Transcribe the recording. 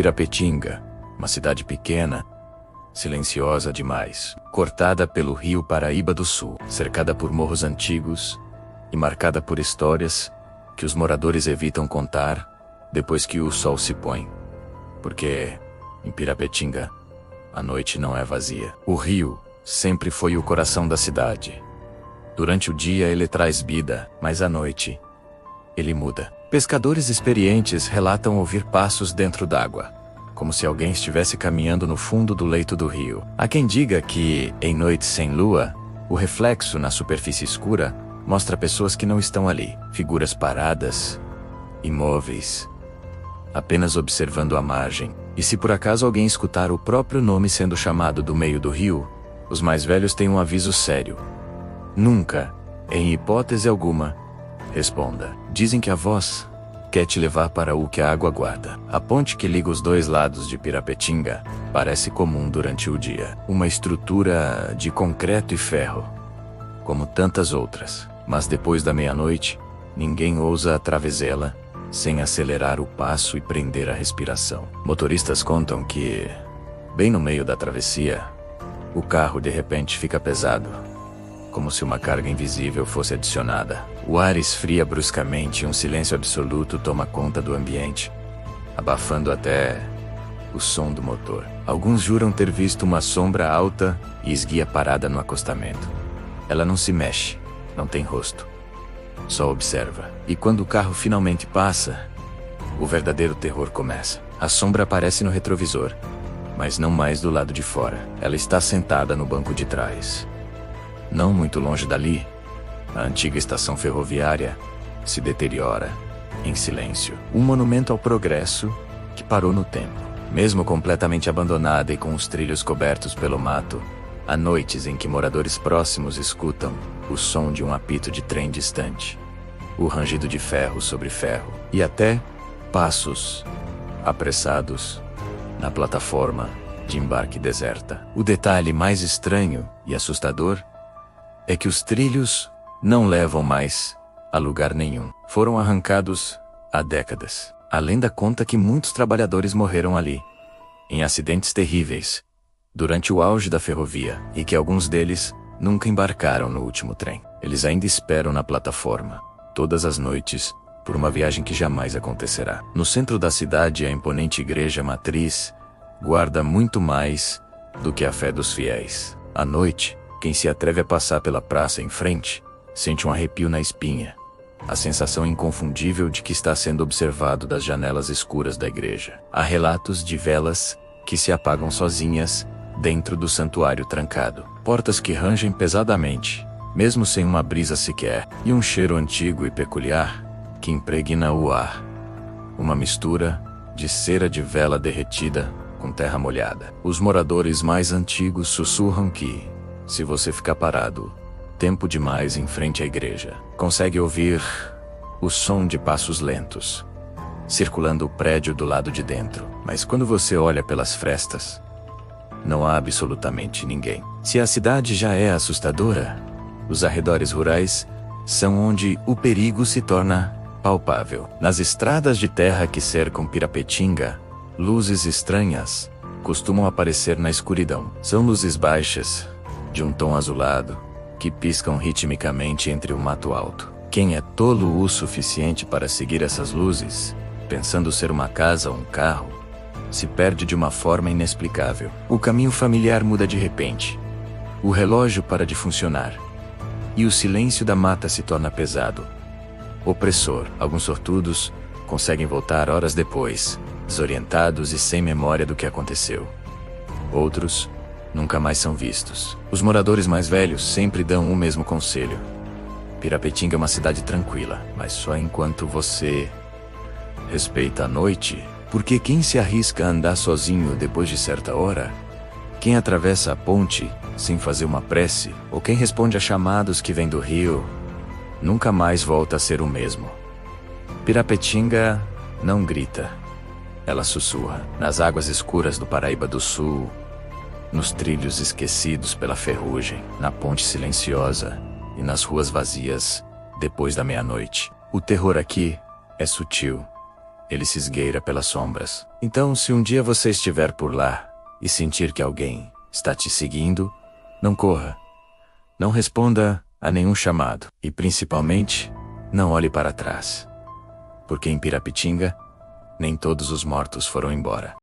Pirapetinga, uma cidade pequena, silenciosa demais, cortada pelo rio Paraíba do Sul, cercada por morros antigos e marcada por histórias que os moradores evitam contar depois que o sol se põe. Porque, em Pirapetinga, a noite não é vazia. O rio sempre foi o coração da cidade. Durante o dia ele traz vida, mas à noite ele muda. Pescadores experientes relatam ouvir passos dentro d'água, como se alguém estivesse caminhando no fundo do leito do rio. Há quem diga que, em noites sem lua, o reflexo na superfície escura mostra pessoas que não estão ali, figuras paradas, imóveis, apenas observando a margem. E se por acaso alguém escutar o próprio nome sendo chamado do meio do rio, os mais velhos têm um aviso sério. Nunca, em hipótese alguma, responda. Dizem que a voz quer te levar para o que a água guarda. A ponte que liga os dois lados de Pirapetinga parece comum durante o dia. Uma estrutura de concreto e ferro, como tantas outras. Mas depois da meia-noite, ninguém ousa atravessá-la sem acelerar o passo e prender a respiração. Motoristas contam que, bem no meio da travessia, o carro de repente fica pesado, como se uma carga invisível fosse adicionada. O ar esfria bruscamente e um silêncio absoluto toma conta do ambiente, abafando até o som do motor. Alguns juram ter visto uma sombra alta e esguia parada no acostamento. Ela não se mexe, não tem rosto, só observa. E quando o carro finalmente passa, o verdadeiro terror começa. A sombra aparece no retrovisor, mas não mais do lado de fora. Ela está sentada no banco de trás. Não muito longe dali, a antiga estação ferroviária se deteriora, em silêncio. Um monumento ao progresso que parou no tempo. Mesmo completamente abandonada e com os trilhos cobertos pelo mato, há noites em que moradores próximos escutam o som de um apito de trem distante, o rangido de ferro sobre ferro, e até passos apressados na plataforma de embarque deserta. O detalhe mais estranho e assustador é que os trilhos não levam mais a lugar nenhum. Foram arrancados há décadas. A lenda conta que muitos trabalhadores morreram ali, em acidentes terríveis, durante o auge da ferrovia, e que alguns deles nunca embarcaram no último trem. Eles ainda esperam na plataforma, todas as noites, por uma viagem que jamais acontecerá. No centro da cidade, a imponente igreja matriz guarda muito mais do que a fé dos fiéis. À noite, quem se atreve a passar pela praça em frente sente um arrepio na espinha, a sensação inconfundível de que está sendo observado das janelas escuras da igreja. Há relatos de velas que se apagam sozinhas dentro do santuário trancado, portas que rangem pesadamente, mesmo sem uma brisa sequer, e um cheiro antigo e peculiar que impregna o ar, uma mistura de cera de vela derretida com terra molhada. Os moradores mais antigos sussurram que, se você ficar parado tempo demais em frente à igreja, consegue ouvir o som de passos lentos circulando o prédio do lado de dentro. Mas quando você olha pelas frestas, não há absolutamente ninguém. Se a cidade já é assustadora, os arredores rurais são onde o perigo se torna palpável. Nas estradas de terra que cercam Pirapetinga, luzes estranhas costumam aparecer na escuridão. São luzes baixas, de um tom azulado, que piscam ritmicamente entre o mato alto. Quem é tolo o suficiente para seguir essas luzes, pensando ser uma casa ou um carro, se perde de uma forma inexplicável. O caminho familiar muda de repente. O relógio para de funcionar. E o silêncio da mata se torna pesado, opressor. Alguns sortudos conseguem voltar horas depois, desorientados e sem memória do que aconteceu. Outros nunca mais são vistos. Os moradores mais velhos sempre dão o mesmo conselho. Pirapetinga é uma cidade tranquila, mas só enquanto você respeita a noite, porque quem se arrisca a andar sozinho depois de certa hora, quem atravessa a ponte sem fazer uma prece, ou quem responde a chamados que vêm do rio, nunca mais volta a ser o mesmo. Pirapetinga não grita, ela sussurra. Nas águas escuras do Paraíba do Sul, nos trilhos esquecidos pela ferrugem, na ponte silenciosa e nas ruas vazias depois da meia-noite. O terror aqui é sutil, ele se esgueira pelas sombras. Então, se um dia você estiver por lá e sentir que alguém está te seguindo, não corra. Não responda a nenhum chamado. E principalmente, não olhe para trás. Porque em Pirapitinga, nem todos os mortos foram embora.